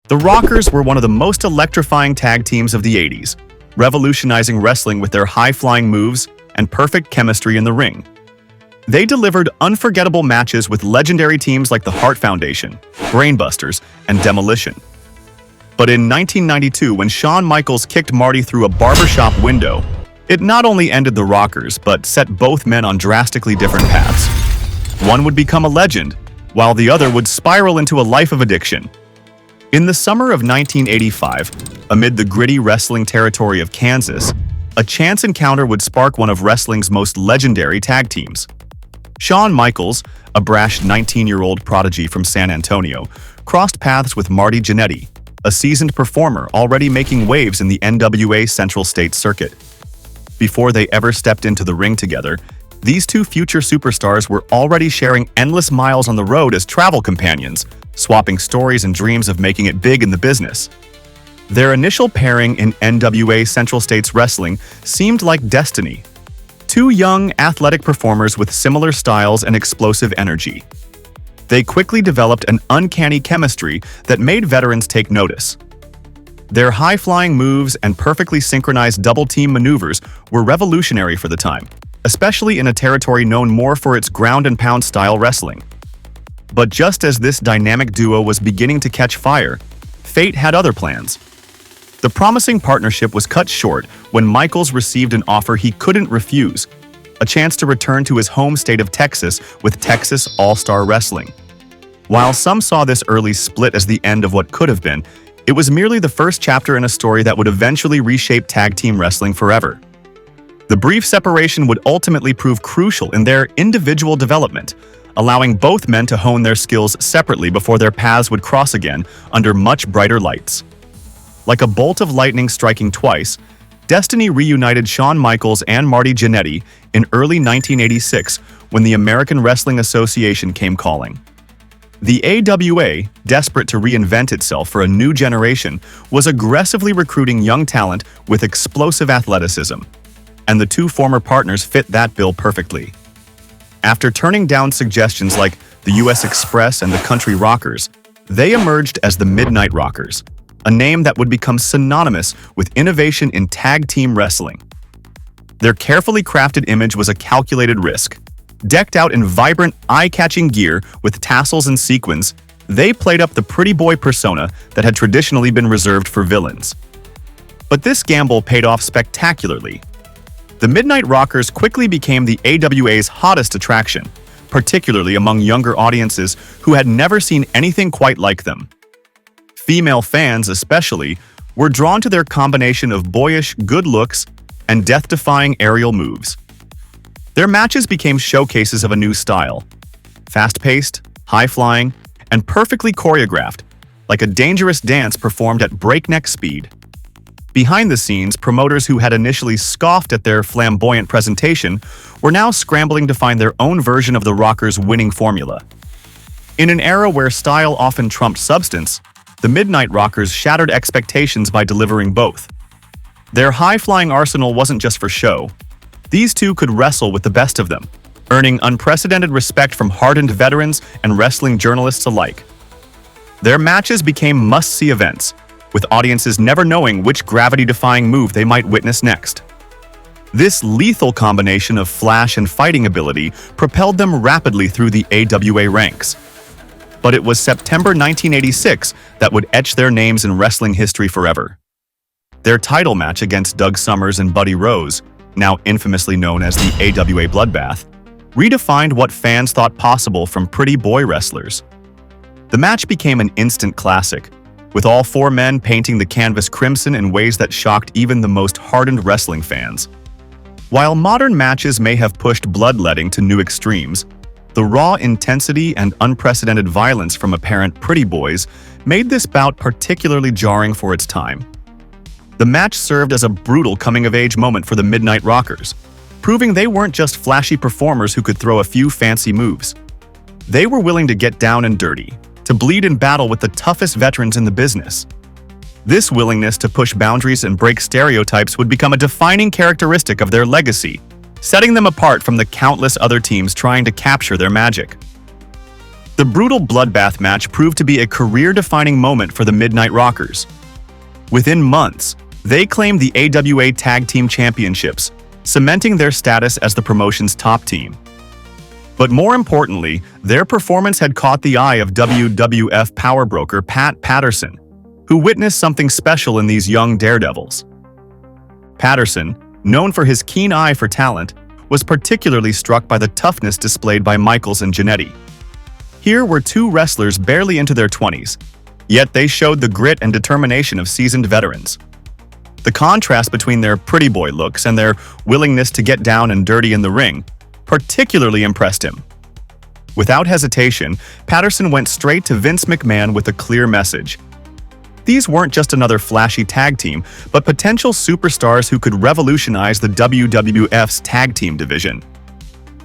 The Rockers were one of the most electrifying tag teams of the 80s, revolutionizing wrestling with their high-flying moves and perfect chemistry in the ring. They delivered unforgettable matches with legendary teams like the Hart Foundation, Brainbusters, and Demolition. But in 1992, when Shawn Michaels kicked Marty through a barbershop window, it not only ended the Rockers, but set both men on drastically different paths. One would become a legend, while the other would spiral into a life of addiction. In the summer of 1985, amid the gritty wrestling territory of Kansas, a chance encounter would spark one of wrestling's most legendary tag teams. Shawn Michaels, a brash 19-year-old prodigy from San Antonio, crossed paths with Marty Jannetty, a seasoned performer already making waves in the NWA Central State Circuit. Before they ever stepped into the ring together, these two future superstars were already sharing endless miles on the road as travel companions, swapping stories and dreams of making it big in the business. Their initial pairing in NWA Central States Wrestling seemed like destiny. Two young, athletic performers with similar styles and explosive energy. They quickly developed an uncanny chemistry that made veterans take notice. Their high-flying moves and perfectly synchronized double-team maneuvers were revolutionary for the time, especially in a territory known more for its ground-and-pound style wrestling. But just as this dynamic duo was beginning to catch fire, fate had other plans. The promising partnership was cut short when Michaels received an offer he couldn't refuse, a chance to return to his home state of Texas with Texas All-Star Wrestling. While some saw this early split as the end of what could have been, it was merely the first chapter in a story that would eventually reshape tag team wrestling forever. The brief separation would ultimately prove crucial in their individual development, allowing both men to hone their skills separately before their paths would cross again under much brighter lights. Like a bolt of lightning striking twice, destiny reunited Shawn Michaels and Marty Jannetty in early 1986 when the American Wrestling Association came calling. The AWA, desperate to reinvent itself for a new generation, was aggressively recruiting young talent with explosive athleticism, and the two former partners fit that bill perfectly. After turning down suggestions like the US Express and the Country Rockers, they emerged as the Midnight Rockers, a name that would become synonymous with innovation in tag team wrestling. Their carefully crafted image was a calculated risk. Decked out in vibrant, eye-catching gear with tassels and sequins, they played up the pretty boy persona that had traditionally been reserved for villains. But this gamble paid off spectacularly. The Midnight Rockers quickly became the AWA's hottest attraction, particularly among younger audiences who had never seen anything quite like them. Female fans, especially, were drawn to their combination of boyish good looks and death-defying aerial moves. Their matches became showcases of a new style, fast-paced, high-flying, and perfectly choreographed, like a dangerous dance performed at breakneck speed. Behind the scenes, promoters who had initially scoffed at their flamboyant presentation were now scrambling to find their own version of the Rockers' winning formula. In an era where style often trumped substance, the Midnight Rockers shattered expectations by delivering both. Their high-flying arsenal wasn't just for show. These two could wrestle with the best of them, earning unprecedented respect from hardened veterans and wrestling journalists alike. Their matches became must-see events, with audiences never knowing which gravity-defying move they might witness next. This lethal combination of flash and fighting ability propelled them rapidly through the AWA ranks. But it was September 1986 that would etch their names in wrestling history forever. Their title match against Doug Summers and Buddy Rose, now infamously known as the AWA Bloodbath, redefined what fans thought possible from pretty boy wrestlers. The match became an instant classic, with all four men painting the canvas crimson in ways that shocked even the most hardened wrestling fans. While modern matches may have pushed bloodletting to new extremes, the raw intensity and unprecedented violence from apparent pretty boys made this bout particularly jarring for its time. The match served as a brutal coming-of-age moment for the Midnight Rockers, proving they weren't just flashy performers who could throw a few fancy moves. They were willing to get down and dirty, to bleed in battle with the toughest veterans in the business. This willingness to push boundaries and break stereotypes would become a defining characteristic of their legacy, setting them apart from the countless other teams trying to capture their magic. The brutal bloodbath match proved to be a career-defining moment for the Midnight Rockers. Within months, they claimed the AWA Tag Team Championships, cementing their status as the promotion's top team. But more importantly, their performance had caught the eye of WWF power broker Pat Patterson, who witnessed something special in these young daredevils. Patterson, known for his keen eye for talent, was particularly struck by the toughness displayed by Michaels and Jannetty. Here were two wrestlers barely into their 20s, yet they showed the grit and determination of seasoned veterans. The contrast between their pretty boy looks and their willingness to get down and dirty in the ring particularly impressed him. Without hesitation, Patterson went straight to Vince McMahon with a clear message. These weren't just another flashy tag team, but potential superstars who could revolutionize the WWF's tag team division.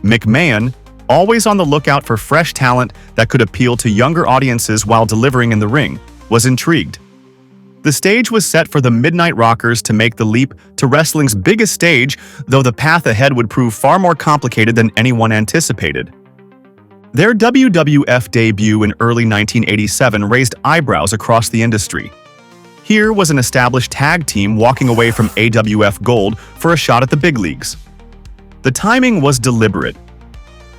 McMahon, always on the lookout for fresh talent that could appeal to younger audiences while delivering in the ring, was intrigued. The stage was set for the Midnight Rockers to make the leap to wrestling's biggest stage, though the path ahead would prove far more complicated than anyone anticipated. Their WWF debut in early 1987 raised eyebrows across the industry. Here was an established tag team walking away from AWF Gold for a shot at the big leagues. The timing was deliberate.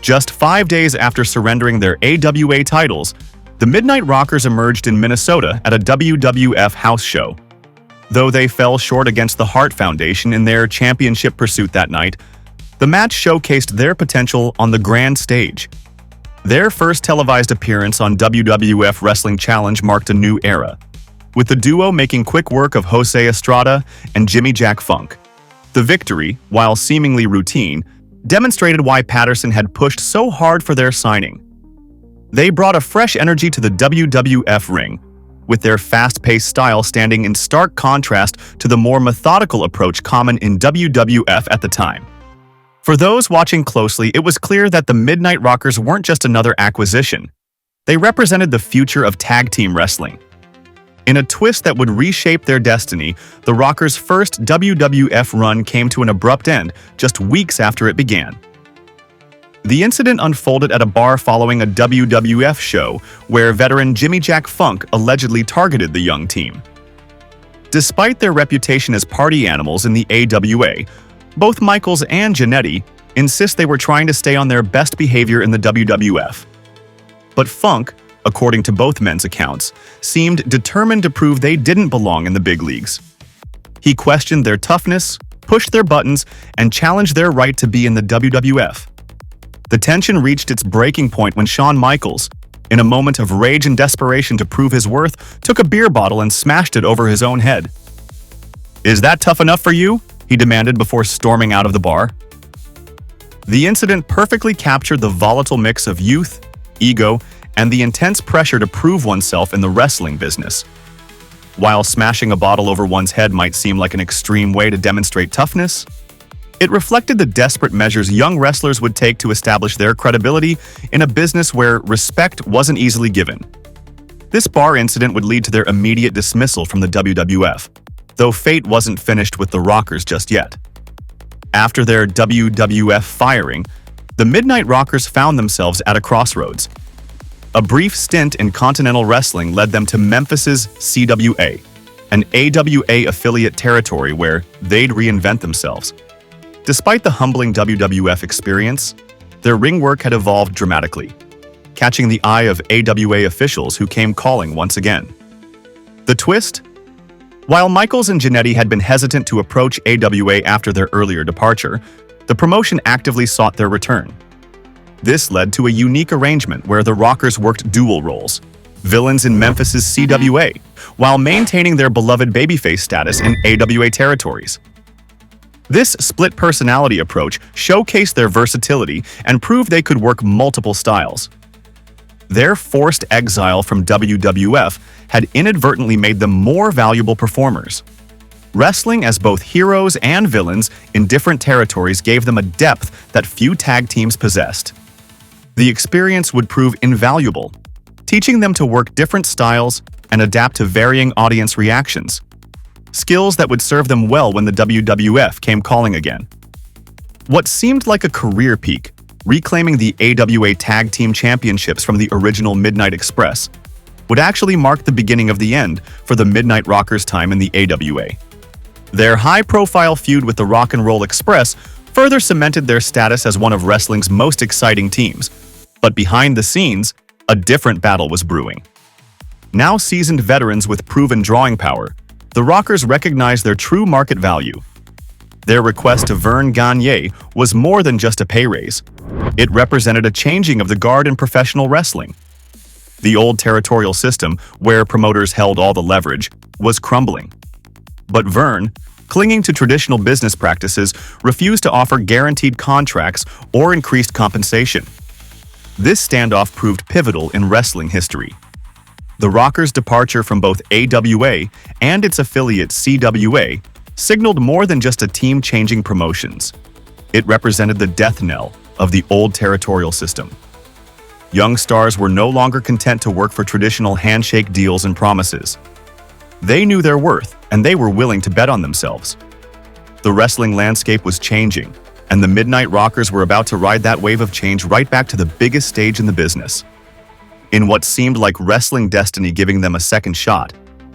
Just 5 days after surrendering their AWA titles, the Midnight Rockers emerged in Minnesota at a WWF house show. Though they fell short against the Hart Foundation in their championship pursuit that night, the match showcased their potential on the grand stage. Their first televised appearance on WWF Wrestling Challenge marked a new era, with the duo making quick work of Jose Estrada and Jimmy Jack Funk. The victory, while seemingly routine, demonstrated why Patterson had pushed so hard for their signing. They brought a fresh energy to the WWF ring, with their fast-paced style standing in stark contrast to the more methodical approach common in WWF at the time. For those watching closely, it was clear that the Midnight Rockers weren't just another acquisition. They represented the future of tag team wrestling. In a twist that would reshape their destiny, the Rockers' first WWF run came to an abrupt end just weeks after it began. The incident unfolded at a bar following a WWF show where veteran Jimmy Jack Funk allegedly targeted the young team. Despite their reputation as party animals in the AWA, both Michaels and Jannetty insist they were trying to stay on their best behavior in the WWF. But Funk, according to both men's accounts, seemed determined to prove they didn't belong in the big leagues. He questioned their toughness, pushed their buttons, and challenged their right to be in the WWF. The tension reached its breaking point when Shawn Michaels, in a moment of rage and desperation to prove his worth, took a beer bottle and smashed it over his own head. "Is that tough enough for you?" he demanded before storming out of the bar. The incident perfectly captured the volatile mix of youth, ego, and the intense pressure to prove oneself in the wrestling business. While smashing a bottle over one's head might seem like an extreme way to demonstrate toughness, it reflected the desperate measures young wrestlers would take to establish their credibility in a business where respect wasn't easily given. This bar incident would lead to their immediate dismissal from the WWF, though fate wasn't finished with the Rockers just yet. After their WWF firing, the Midnight Rockers found themselves at a crossroads. A brief stint in Continental Wrestling led them to Memphis's CWA, an AWA affiliate territory where they'd reinvent themselves. Despite the humbling WWF experience, their ring work had evolved dramatically, catching the eye of AWA officials who came calling once again. The twist? While Michaels and Jannetty had been hesitant to approach AWA after their earlier departure, the promotion actively sought their return. This led to a unique arrangement where the Rockers worked dual roles, villains in Memphis's CWA, while maintaining their beloved babyface status in AWA territories. This split personality approach showcased their versatility and proved they could work multiple styles. Their forced exile from WWF had inadvertently made them more valuable performers. Wrestling as both heroes and villains in different territories gave them a depth that few tag teams possessed. The experience would prove invaluable, teaching them to work different styles and adapt to varying audience reactions. Skills that would serve them well when the WWF came calling again. What seemed like a career peak reclaiming the AWA Tag Team Championships from the original Midnight Express, would actually mark the beginning of the end for the Midnight Rockers' time in the AWA. Their high-profile feud with the Rock and Roll Express further cemented their status as one of wrestling's most exciting teams, but behind the scenes, a different battle was brewing. Now seasoned veterans with proven drawing power, the Rockers recognized their true market value. Their request to Vern Gagne was more than just a pay raise. It represented a changing of the guard in professional wrestling. The old territorial system, where promoters held all the leverage, was crumbling. But Vern, clinging to traditional business practices, refused to offer guaranteed contracts or increased compensation. This standoff proved pivotal in wrestling history. The Rockers' departure from both AWA and its affiliate CWA signaled more than just a team-changing promotions. It represented the death knell of the old territorial system. Young stars were no longer content to work for traditional handshake deals and promises. They knew their worth, and they were willing to bet on themselves. The wrestling landscape was changing, and the Midnight Rockers were about to ride that wave of change right back to the biggest stage in the business. In what seemed like wrestling destiny giving them a second shot,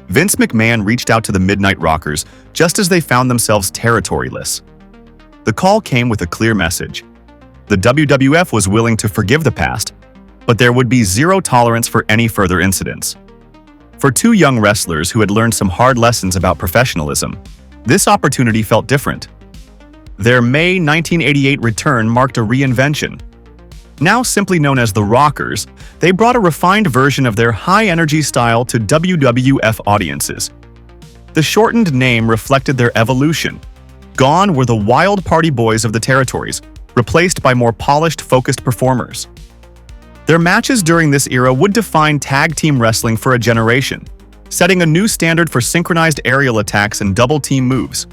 Vince McMahon reached out to the Midnight Rockers just as they found themselves territoryless. The call came with a clear message. The WWF was willing to forgive the past, but there would be zero tolerance for any further incidents. For two young wrestlers who had learned some hard lessons about professionalism, this opportunity felt different. Their May 1988 return marked a reinvention. Now simply known as the Rockers, they brought a refined version of their high-energy style to WWF audiences. The shortened name reflected their evolution. Gone were the wild party boys of the territories, replaced by more polished, focused performers. Their matches during this era would define tag team wrestling for a generation, setting a new standard for synchronized aerial attacks and double-team moves.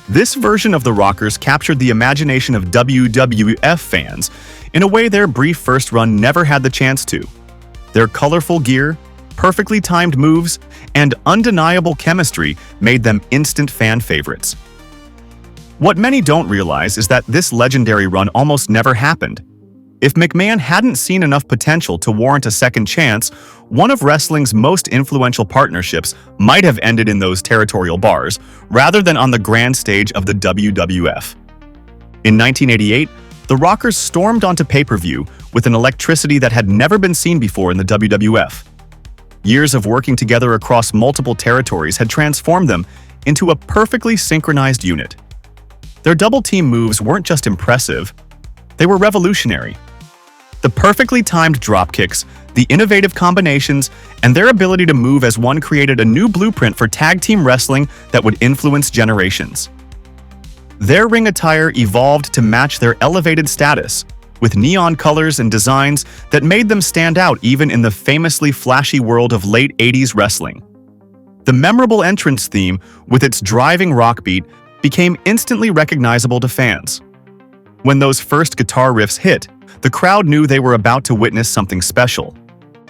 This version of the Rockers captured the imagination of WWF fans in a way their brief first run never had the chance to. Their colorful gear, perfectly timed moves, and undeniable chemistry made them instant fan favorites. What many don't realize is that this legendary run almost never happened. If McMahon hadn't seen enough potential to warrant a second chance, one of wrestling's most influential partnerships might have ended in those territorial bars, rather than on the grand stage of the WWF. In 1988, the Rockers stormed onto pay-per-view with an electricity that had never been seen before in the WWF. Years of working together across multiple territories had transformed them into a perfectly synchronized unit. Their double-team moves weren't just impressive, they were revolutionary. The perfectly timed dropkicks, the innovative combinations, and their ability to move as one created a new blueprint for tag team wrestling that would influence generations. Their ring attire evolved to match their elevated status, with neon colors and designs that made them stand out even in the famously flashy world of late 80s wrestling. The memorable entrance theme, with its driving rock beat, became instantly recognizable to fans. When those first guitar riffs hit, the crowd knew they were about to witness something special.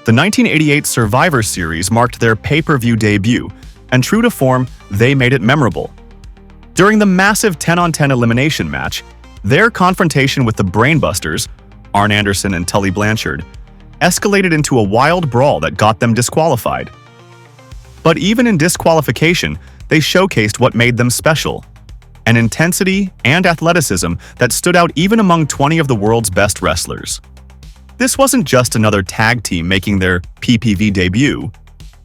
The 1988 Survivor Series marked their pay-per-view debut, and true to form, they made it memorable. During the massive 10-on-10 elimination match, their confrontation with the Brainbusters, Arn Anderson and Tully Blanchard, escalated into a wild brawl that got them disqualified. But even in disqualification, they showcased what made them special: an intensity and athleticism that stood out even among 20 of the world's best wrestlers. This wasn't just another tag team making their PPV debut.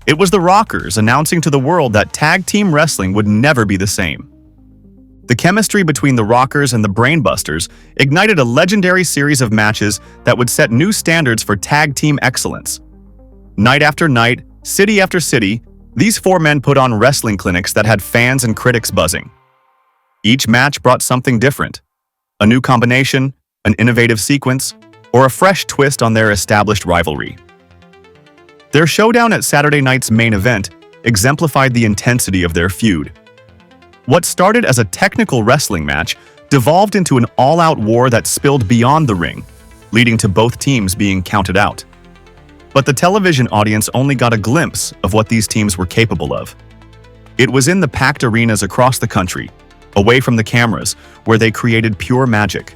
It was the Rockers announcing to the world that tag team wrestling would never be the same. The chemistry between the Rockers and the Brainbusters ignited a legendary series of matches that would set new standards for tag team excellence. Night after night, city after city, these four men put on wrestling clinics that had fans and critics buzzing. Each match brought something different: a new combination, an innovative sequence, or a fresh twist on their established rivalry. Their showdown at Saturday night's main event exemplified the intensity of their feud. What started as a technical wrestling match devolved into an all-out war that spilled beyond the ring, leading to both teams being counted out. But the television audience only got a glimpse of what these teams were capable of. It was in the packed arenas across the country, away from the cameras, where they created pure magic.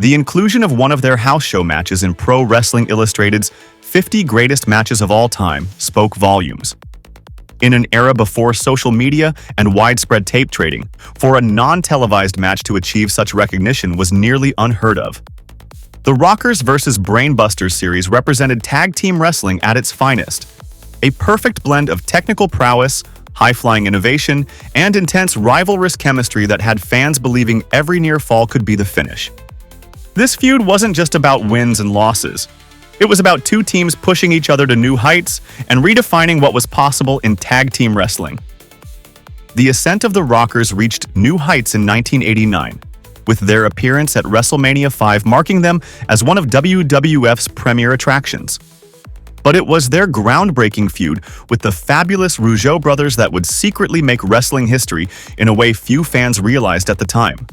The inclusion of one of their house show matches in Pro Wrestling Illustrated's 50 Greatest Matches of All Time spoke volumes. In an era before social media and widespread tape trading, for a non-televised match to achieve such recognition was nearly unheard of. The Rockers vs. Brainbusters series represented tag team wrestling at its finest. A perfect blend of technical prowess, high-flying innovation, and intense rivalrous chemistry that had fans believing every near fall could be the finish. This feud wasn't just about wins and losses. It was about two teams pushing each other to new heights and redefining what was possible in tag team wrestling. The ascent of the Rockers reached new heights in 1989, with their appearance at WrestleMania 5 marking them as one of WWF's premier attractions. But it was their groundbreaking feud with the fabulous Rougeau brothers that would secretly make wrestling history in a way few fans realized at the time.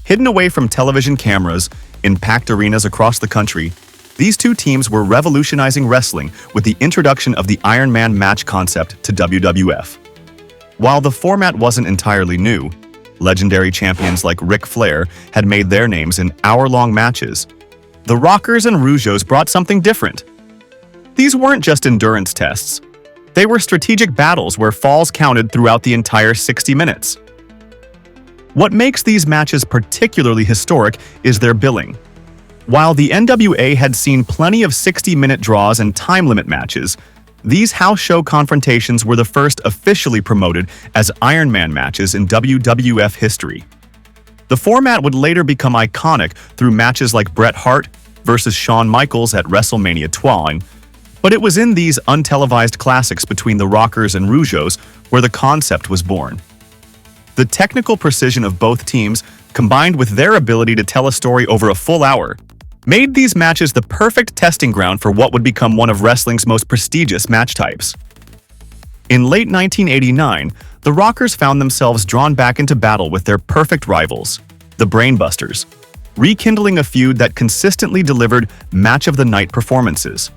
Hidden away from television cameras in packed arenas across the country, these two teams were revolutionizing wrestling with the introduction of the Iron Man match concept to WWF. While the format wasn't entirely new, legendary champions like Ric Flair had made their names in hour-long matches. The Rockers and Rougeaus brought something different. These weren't just endurance tests. They were strategic battles where falls counted throughout the entire 60 minutes. What makes these matches particularly historic is their billing. While the NWA had seen plenty of 60-minute draws and time-limit matches, these house show confrontations were the first officially promoted as Iron Man matches in WWF history. The format would later become iconic through matches like Bret Hart versus Shawn Michaels at WrestleMania 12, but it was in these untelevised classics between the Rockers and Rougeaus where the concept was born. The technical precision of both teams, combined with their ability to tell a story over a full hour, made these matches the perfect testing ground for what would become one of wrestling's most prestigious match types. In late 1989, the Rockers found themselves drawn back into battle with their perfect rivals, the Brainbusters, rekindling a feud that consistently delivered match-of-the-night performances.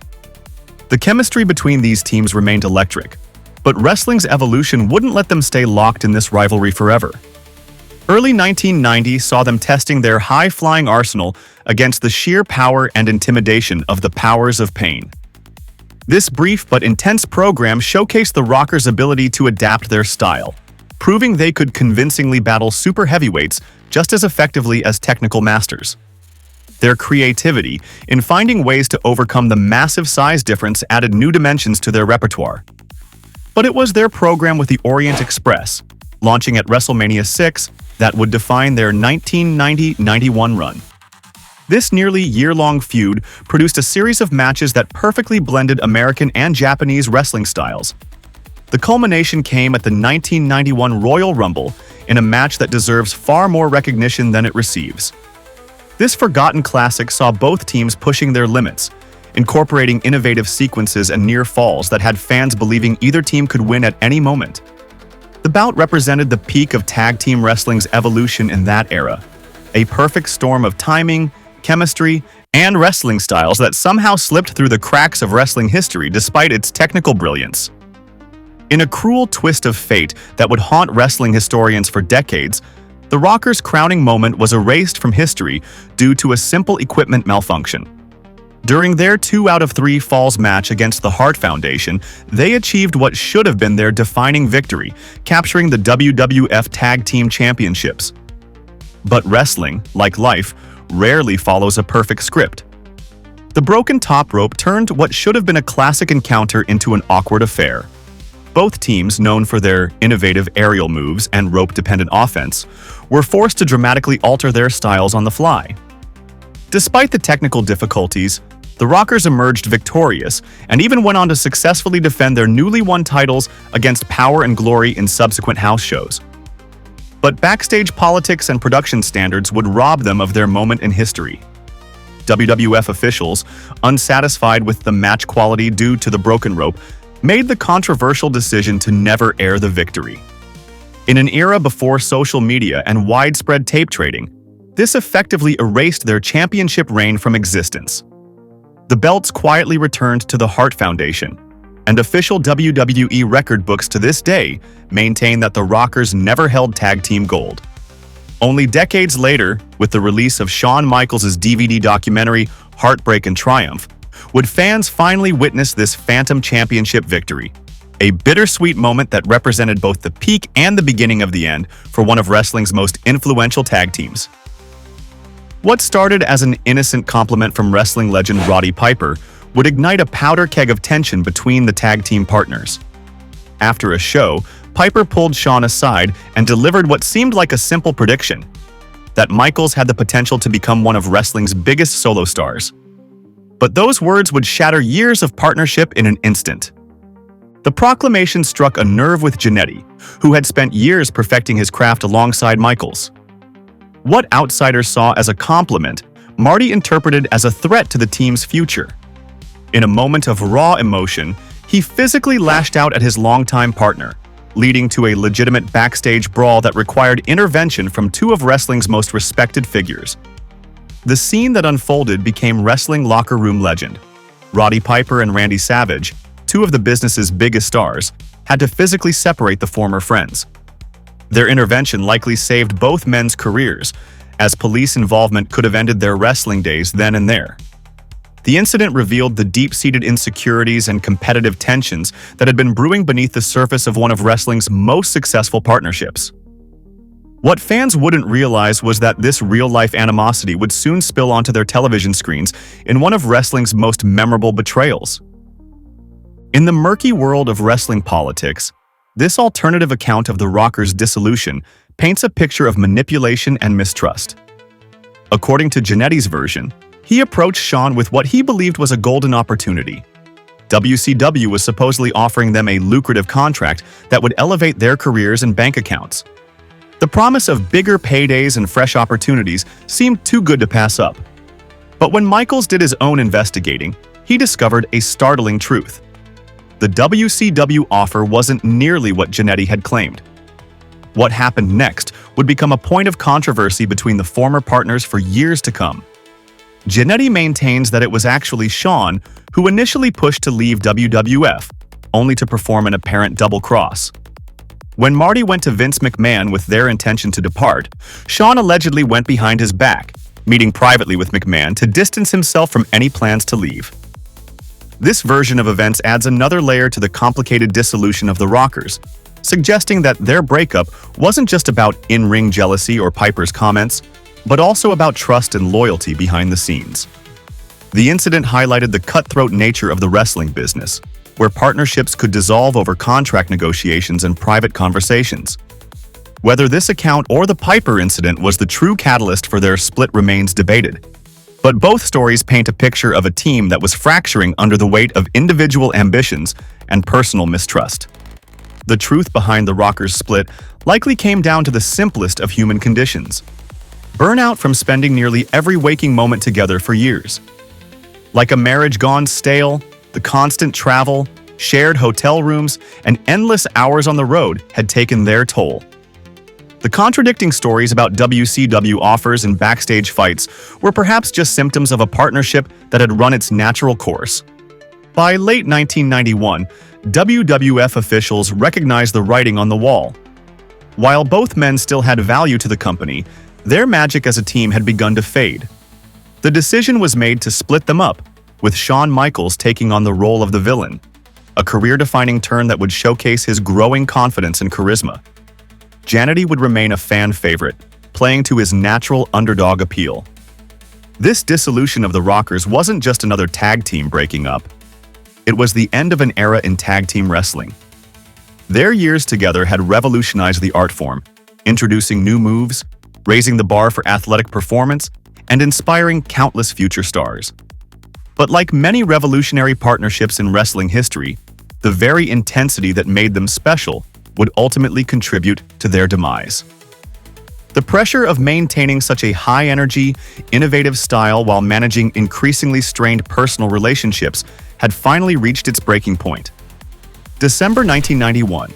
The chemistry between these teams remained electric, but wrestling's evolution wouldn't let them stay locked in this rivalry forever. Early 1990 saw them testing their high-flying arsenal against the sheer power and intimidation of the Powers of Pain. This brief but intense program showcased the Rockers' ability to adapt their style, proving they could convincingly battle super heavyweights just as effectively as technical masters. Their creativity in finding ways to overcome the massive size difference added new dimensions to their repertoire. But it was their program with the Orient Express, launching at WrestleMania 6, that would define their 1990-91 run. This nearly year-long feud produced a series of matches that perfectly blended American and Japanese wrestling styles. The culmination came at the 1991 Royal Rumble in a match that deserves far more recognition than it receives. This forgotten classic saw both teams pushing their limits, incorporating innovative sequences and near falls that had fans believing either team could win at any moment. The bout represented the peak of tag team wrestling's evolution in that era, a perfect storm of timing, chemistry, and wrestling styles that somehow slipped through the cracks of wrestling history despite its technical brilliance. In a cruel twist of fate that would haunt wrestling historians for decades, the Rockers' crowning moment was erased from history due to a simple equipment malfunction. During their 2 out of 3 falls match against the Hart Foundation, they achieved what should have been their defining victory, capturing the WWF Tag Team Championships. But wrestling, like life, rarely follows a perfect script. The broken top rope turned what should have been a classic encounter into an awkward affair. Both teams, known for their innovative aerial moves and rope-dependent offense, were forced to dramatically alter their styles on the fly. Despite the technical difficulties, the Rockers emerged victorious and even went on to successfully defend their newly won titles against Power and Glory in subsequent house shows. But backstage politics and production standards would rob them of their moment in history. WWF officials, unsatisfied with the match quality due to the broken rope, made the controversial decision to never air the victory. In an era before social media and widespread tape trading, this effectively erased their championship reign from existence. The belts quietly returned to the Hart Foundation, and official WWE record books to this day maintain that the Rockers never held tag team gold. Only decades later, with the release of Shawn Michaels' DVD documentary Heartbreak and Triumph, would fans finally witness this phantom championship victory, a bittersweet moment that represented both the peak and the beginning of the end for one of wrestling's most influential tag teams. What started as an innocent compliment from wrestling legend Roddy Piper would ignite a powder keg of tension between the tag team partners. After a show, Piper pulled Shawn aside and delivered what seemed like a simple prediction: that Michaels had the potential to become one of wrestling's biggest solo stars. But those words would shatter years of partnership in an instant. The proclamation struck a nerve with Jannetty, who had spent years perfecting his craft alongside Michaels. What outsiders saw as a compliment, Marty interpreted as a threat to the team's future. In a moment of raw emotion, he physically lashed out at his longtime partner, leading to a legitimate backstage brawl that required intervention from two of wrestling's most respected figures. The scene that unfolded became wrestling locker room legend. Roddy Piper and Randy Savage, two of the business's biggest stars, had to physically separate the former friends. Their intervention likely saved both men's careers, as police involvement could have ended their wrestling days then and there. The incident revealed the deep-seated insecurities and competitive tensions that had been brewing beneath the surface of one of wrestling's most successful partnerships. What fans wouldn't realize was that this real-life animosity would soon spill onto their television screens in one of wrestling's most memorable betrayals. In the murky world of wrestling politics, this alternative account of the Rockers' dissolution paints a picture of manipulation and mistrust. According to Jannetty's version, he approached Shawn with what he believed was a golden opportunity. WCW was supposedly offering them a lucrative contract that would elevate their careers and bank accounts. The promise of bigger paydays and fresh opportunities seemed too good to pass up. But when Michaels did his own investigating, he discovered a startling truth. The WCW offer wasn't nearly what Jannetty had claimed. What happened next would become a point of controversy between the former partners for years to come. Jannetty maintains that it was actually Shawn who initially pushed to leave WWF, only to perform an apparent double-cross. When Marty went to Vince McMahon with their intention to depart, Shawn allegedly went behind his back, meeting privately with McMahon to distance himself from any plans to leave. This version of events adds another layer to the complicated dissolution of the Rockers, suggesting that their breakup wasn't just about in-ring jealousy or Piper's comments, but also about trust and loyalty behind the scenes. The incident highlighted the cutthroat nature of the wrestling business, where partnerships could dissolve over contract negotiations and private conversations. Whether this account or the Piper incident was the true catalyst for their split remains debated. But both stories paint a picture of a team that was fracturing under the weight of individual ambitions and personal mistrust. The truth behind the Rockers' split likely came down to the simplest of human conditions: burnout from spending nearly every waking moment together for years. Like a marriage gone stale, the constant travel, shared hotel rooms, and endless hours on the road had taken their toll. The contradicting stories about WCW offers and backstage fights were perhaps just symptoms of a partnership that had run its natural course. By late 1991, WWF officials recognized the writing on the wall. While both men still had value to the company, their magic as a team had begun to fade. The decision was made to split them up, with Shawn Michaels taking on the role of the villain, a career-defining turn that would showcase his growing confidence and charisma. Jannetty would remain a fan favorite, playing to his natural underdog appeal. This dissolution of the Rockers wasn't just another tag team breaking up. It was the end of an era in tag team wrestling. Their years together had revolutionized the art form, introducing new moves, raising the bar for athletic performance, and inspiring countless future stars. But like many revolutionary partnerships in wrestling history, the very intensity that made them special would ultimately contribute to their demise. The pressure of maintaining such a high-energy, innovative style while managing increasingly strained personal relationships had finally reached its breaking point. December 1991.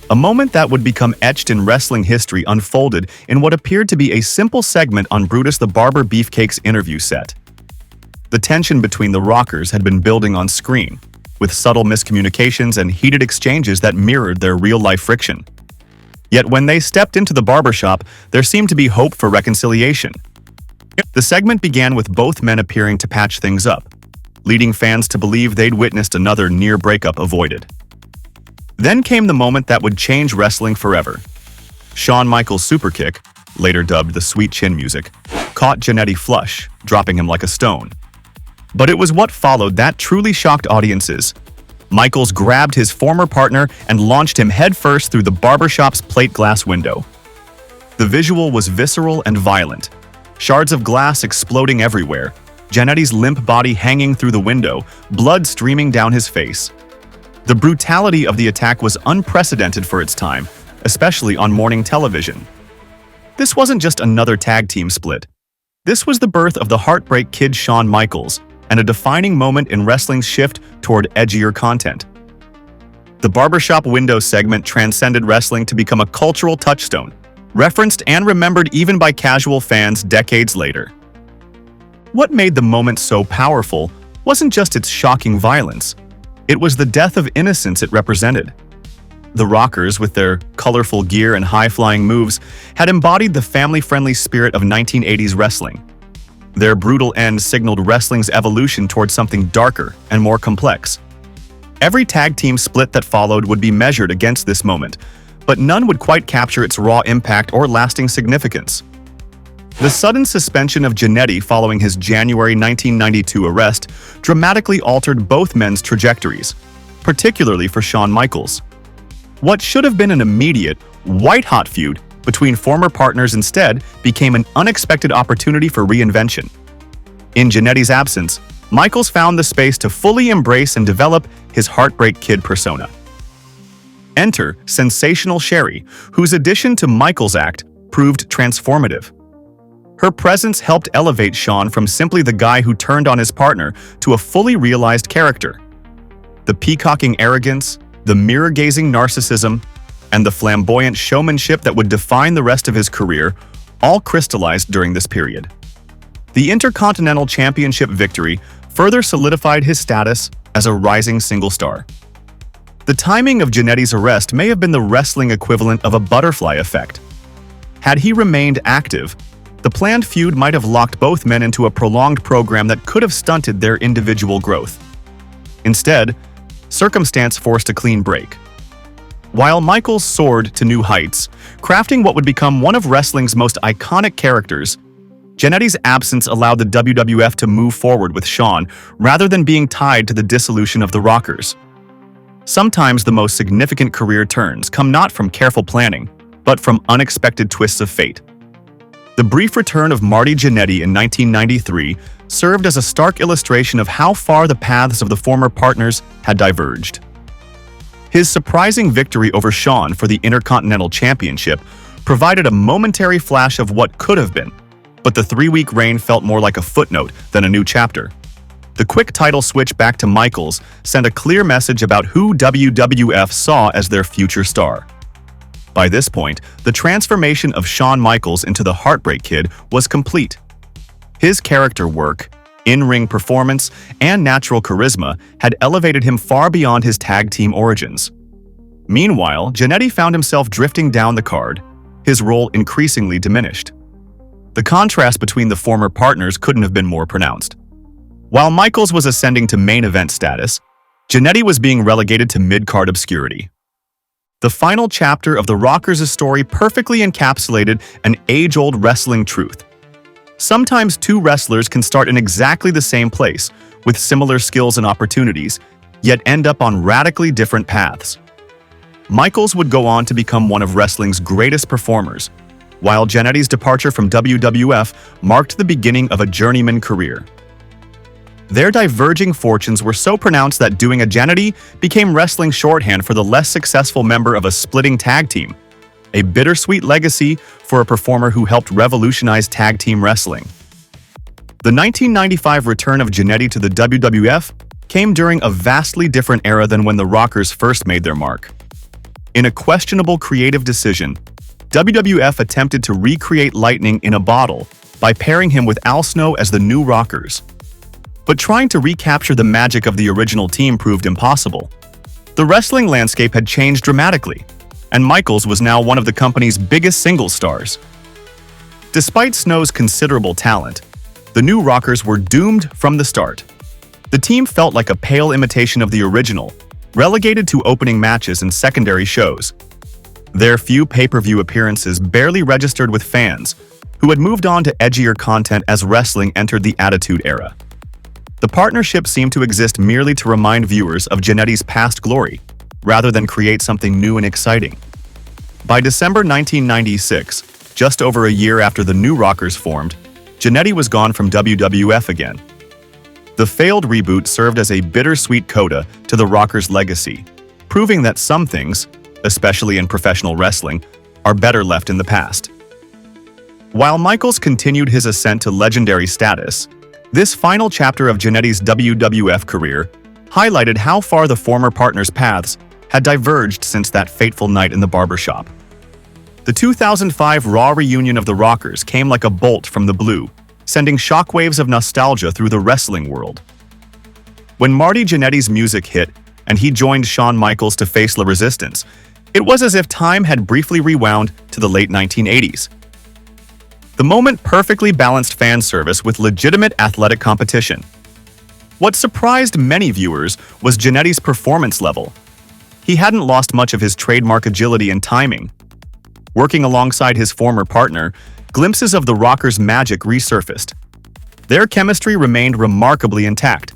A moment that would become etched in wrestling history unfolded in what appeared to be a simple segment on Brutus the Barber Beefcake's interview set. The tension between the Rockers had been building on screen, with subtle miscommunications and heated exchanges that mirrored their real-life friction. Yet when they stepped into the barbershop, there seemed to be hope for reconciliation. The segment began with both men appearing to patch things up, leading fans to believe they'd witnessed another near breakup avoided. Then came the moment that would change wrestling forever. Shawn Michaels' superkick, later dubbed the sweet chin music, caught Jannetty flush, dropping him like a stone. But it was what followed that truly shocked audiences. Michaels grabbed his former partner and launched him headfirst through the barbershop's plate glass window. The visual was visceral and violent, shards of glass exploding everywhere, Jannetty's limp body hanging through the window, blood streaming down his face. The brutality of the attack was unprecedented for its time, especially on morning television. This wasn't just another tag team split. This was the birth of the Heartbreak Kid Shawn Michaels, and a defining moment in wrestling's shift toward edgier content. The barbershop window segment transcended wrestling to become a cultural touchstone, referenced and remembered even by casual fans decades later. What made the moment so powerful wasn't just its shocking violence, it was the death of innocence it represented. The Rockers, with their colorful gear and high-flying moves, had embodied the family-friendly spirit of 1980s wrestling. Their brutal end signaled wrestling's evolution toward something darker and more complex. Every tag team split that followed would be measured against this moment, but none would quite capture its raw impact or lasting significance. The sudden suspension of Jannetty following his January 1992 arrest dramatically altered both men's trajectories, particularly for Shawn Michaels. What should have been an immediate, white-hot feud between former partners instead became an unexpected opportunity for reinvention. In Jannetty's absence, Michaels found the space to fully embrace and develop his Heartbreak Kid persona. Enter sensational Sherry, whose addition to Michaels' act proved transformative. Her presence helped elevate Shawn from simply the guy who turned on his partner to a fully realized character. The peacocking arrogance, the mirror-gazing narcissism, and the flamboyant showmanship that would define the rest of his career all crystallized during this period. The Intercontinental Championship victory further solidified his status as a rising single star. The timing of Jannetty's arrest may have been the wrestling equivalent of a butterfly effect. Had he remained active, the planned feud might have locked both men into a prolonged program that could have stunted their individual growth. Instead, circumstance forced a clean break. While Michaels soared to new heights, crafting what would become one of wrestling's most iconic characters, Jannetty's absence allowed the WWF to move forward with Shawn rather than being tied to the dissolution of the Rockers. Sometimes the most significant career turns come not from careful planning, but from unexpected twists of fate. The brief return of Marty Jannetty in 1993 served as a stark illustration of how far the paths of the former partners had diverged. His surprising victory over Shawn for the Intercontinental Championship provided a momentary flash of what could have been, but the three-week reign felt more like a footnote than a new chapter. The quick title switch back to Michaels sent a clear message about who WWF saw as their future star. By this point, the transformation of Shawn Michaels into the Heartbreak Kid was complete. His character work, in-ring performance, and natural charisma had elevated him far beyond his tag team origins. Meanwhile, Jannetty found himself drifting down the card, his role increasingly diminished. The contrast between the former partners couldn't have been more pronounced. While Michaels was ascending to main event status, Jannetty was being relegated to mid-card obscurity. The final chapter of the Rockers' story perfectly encapsulated an age-old wrestling truth. Sometimes two wrestlers can start in exactly the same place, with similar skills and opportunities, yet end up on radically different paths. Michaels would go on to become one of wrestling's greatest performers, while Jannetty's departure from WWF marked the beginning of a journeyman career. Their diverging fortunes were so pronounced that doing a Jannetty became wrestling shorthand for the less successful member of a splitting tag team, a bittersweet legacy for a performer who helped revolutionize tag team wrestling. The 1995 return of Jannetty to the WWF came during a vastly different era than when the Rockers first made their mark. In a questionable creative decision, WWF attempted to recreate Lightning in a bottle by pairing him with Al Snow as the new Rockers. But trying to recapture the magic of the original team proved impossible. The wrestling landscape had changed dramatically. and Michaels was now one of the company's biggest single stars. Despite Snow's considerable talent, the new Rockers were doomed from the start. The team felt like a pale imitation of the original, relegated to opening matches and secondary shows. Their few pay-per-view appearances barely registered with fans, who had moved on to edgier content as wrestling entered the Attitude Era. The partnership seemed to exist merely to remind viewers of Jannetty's past glory, rather than create something new and exciting. By December 1996, just over a year after the New Rockers formed, Jannetty was gone from WWF again. The failed reboot served as a bittersweet coda to the Rockers' legacy, proving that some things, especially in professional wrestling, are better left in the past. While Michaels continued his ascent to legendary status, this final chapter of Jannetty's WWF career highlighted how far the former partners' paths had diverged since that fateful night in the barbershop. The 2005 Raw reunion of the Rockers came like a bolt from the blue, sending shockwaves of nostalgia through the wrestling world. When Marty Jannetty's music hit and he joined Shawn Michaels to face La Resistance, it was as if time had briefly rewound to the late 1980s. The moment perfectly balanced fan service with legitimate athletic competition. What surprised many viewers was Jannetty's performance level. He hadn't lost much of his trademark agility and timing. Working alongside his former partner, glimpses of the Rockers' magic resurfaced. Their chemistry remained remarkably intact,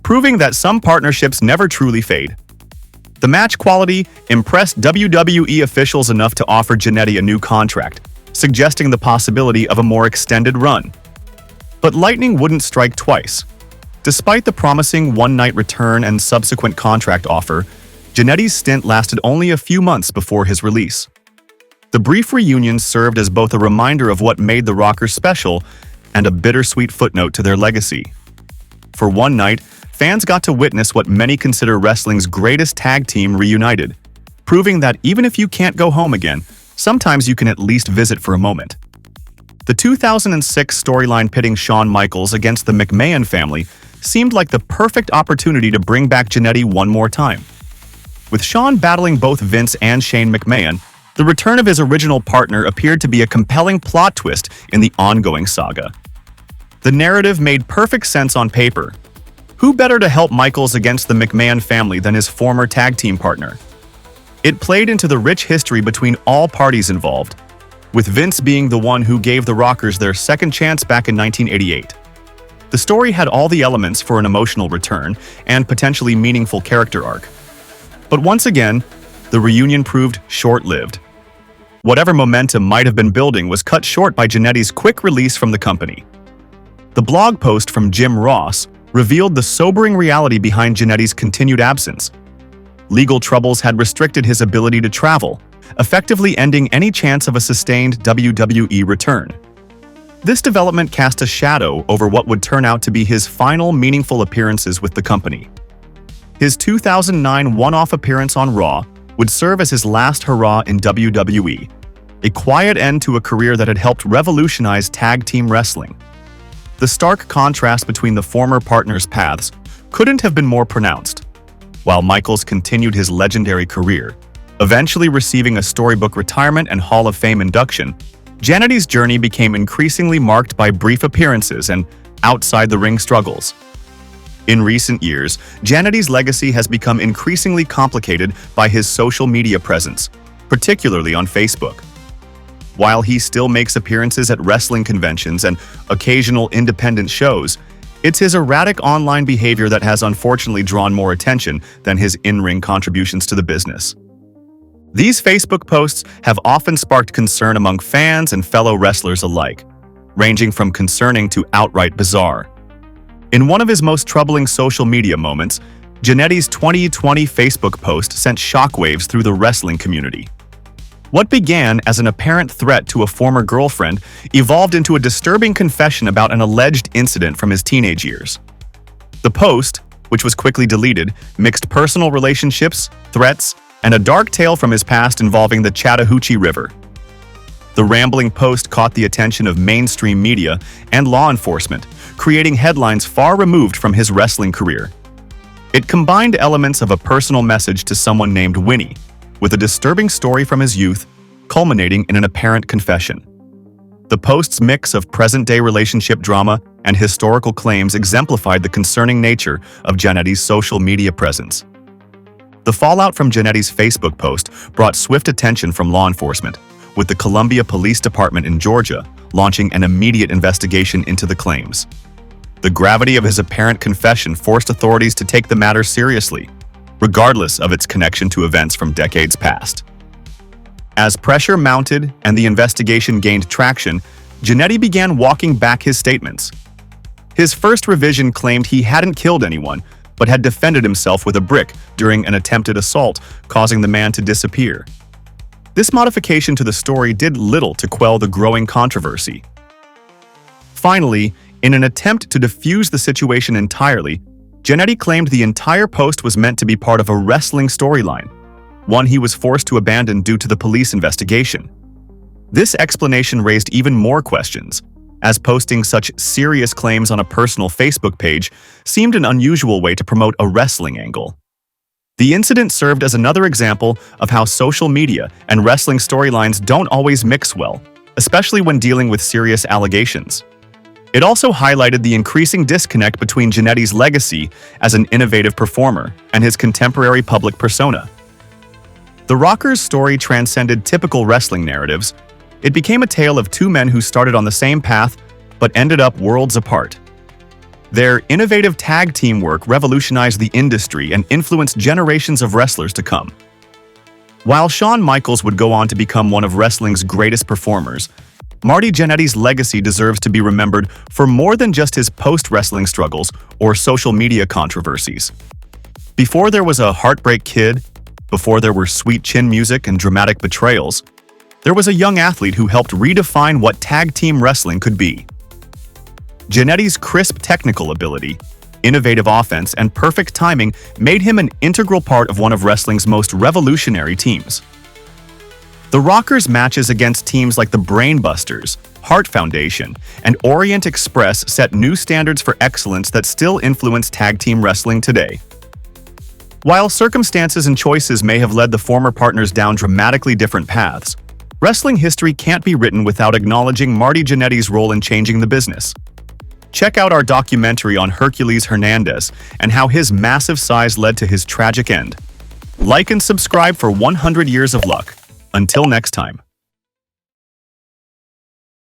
proving that some partnerships never truly fade. The match quality impressed WWE officials enough to offer Jannetty a new contract, suggesting the possibility of a more extended run. But lightning wouldn't strike twice. Despite the promising one-night return and subsequent contract offer, Jannetty's stint lasted only a few months before his release. The brief reunion served as both a reminder of what made the Rockers special and a bittersweet footnote to their legacy. For one night, fans got to witness what many consider wrestling's greatest tag team reunited, proving that even if you can't go home again, sometimes you can at least visit for a moment. The 2006 storyline pitting Shawn Michaels against the McMahon family seemed like the perfect opportunity to bring back Jannetty one more time. With Shawn battling both Vince and Shane McMahon, the return of his original partner appeared to be a compelling plot twist in the ongoing saga. The narrative made perfect sense on paper. Who better to help Michaels against the McMahon family than his former tag team partner? It played into the rich history between all parties involved, with Vince being the one who gave the Rockers their second chance back in 1988. The story had all the elements for an emotional return and potentially meaningful character arc. But once again, the reunion proved short-lived. Whatever momentum might have been building was cut short by Jannetty's quick release from the company. The blog post from Jim Ross revealed the sobering reality behind Jannetty's continued absence. Legal troubles had restricted his ability to travel, effectively ending any chance of a sustained WWE return. This development cast a shadow over what would turn out to be his final meaningful appearances with the company. His 2009 one-off appearance on Raw would serve as his last hurrah in WWE, a quiet end to a career that had helped revolutionize tag team wrestling. The stark contrast between the former partners' paths couldn't have been more pronounced. While Michaels continued his legendary career, eventually receiving a storybook retirement and Hall of Fame induction, Jannetty's journey became increasingly marked by brief appearances and outside-the-ring struggles. In recent years, Jannetty's legacy has become increasingly complicated by his social media presence, particularly on Facebook. While he still makes appearances at wrestling conventions and occasional independent shows, it's his erratic online behavior that has unfortunately drawn more attention than his in-ring contributions to the business. These Facebook posts have often sparked concern among fans and fellow wrestlers alike, ranging from concerning to outright bizarre. In one of his most troubling social media moments, Jannetty's 2020 Facebook post sent shockwaves through the wrestling community. What began as an apparent threat to a former girlfriend evolved into a disturbing confession about an alleged incident from his teenage years. The post, which was quickly deleted, mixed personal relationships, threats, and a dark tale from his past involving the Chattahoochee River. The rambling post caught the attention of mainstream media and law enforcement, creating headlines far removed from his wrestling career. It combined elements of a personal message to someone named Winnie, with a disturbing story from his youth culminating in an apparent confession. The post's mix of present-day relationship drama and historical claims exemplified the concerning nature of Jannetty's social media presence. The fallout from Jannetty's Facebook post brought swift attention from law enforcement, with the Columbia Police Department in Georgia launching an immediate investigation into the claims. The gravity of his apparent confession forced authorities to take the matter seriously, regardless of its connection to events from decades past. As pressure mounted and the investigation gained traction, Jannetty began walking back his statements. His first revision claimed he hadn't killed anyone, but had defended himself with a brick during an attempted assault, causing the man to disappear. This modification to the story did little to quell the growing controversy. Finally, in an attempt to defuse the situation entirely, Jannetty claimed the entire post was meant to be part of a wrestling storyline, one he was forced to abandon due to the police investigation. This explanation raised even more questions, as posting such serious claims on a personal Facebook page seemed an unusual way to promote a wrestling angle. The incident served as another example of how social media and wrestling storylines don't always mix well, especially when dealing with serious allegations. It also highlighted the increasing disconnect between Jannetty's legacy as an innovative performer and his contemporary public persona. The Rocker's story transcended typical wrestling narratives. It became a tale of two men who started on the same path but ended up worlds apart. Their innovative tag team work revolutionized the industry and influenced generations of wrestlers to come. While Shawn Michaels would go on to become one of wrestling's greatest performers, Marty Jannetty's legacy deserves to be remembered for more than just his post-wrestling struggles or social media controversies. Before there was a Heartbreak Kid, before there were sweet chin music and dramatic betrayals, there was a young athlete who helped redefine what tag team wrestling could be. Jannetty's crisp technical ability, innovative offense, and perfect timing made him an integral part of one of wrestling's most revolutionary teams. The Rockers' matches against teams like the Brainbusters, Hart Foundation, and Orient Express set new standards for excellence that still influence tag team wrestling today. While circumstances and choices may have led the former partners down dramatically different paths, wrestling history can't be written without acknowledging Marty Jannetty's role in changing the business. Check out our documentary on Hercules Hernandez and how his massive size led to his tragic end. Like and subscribe for 100 years of luck. Until next time.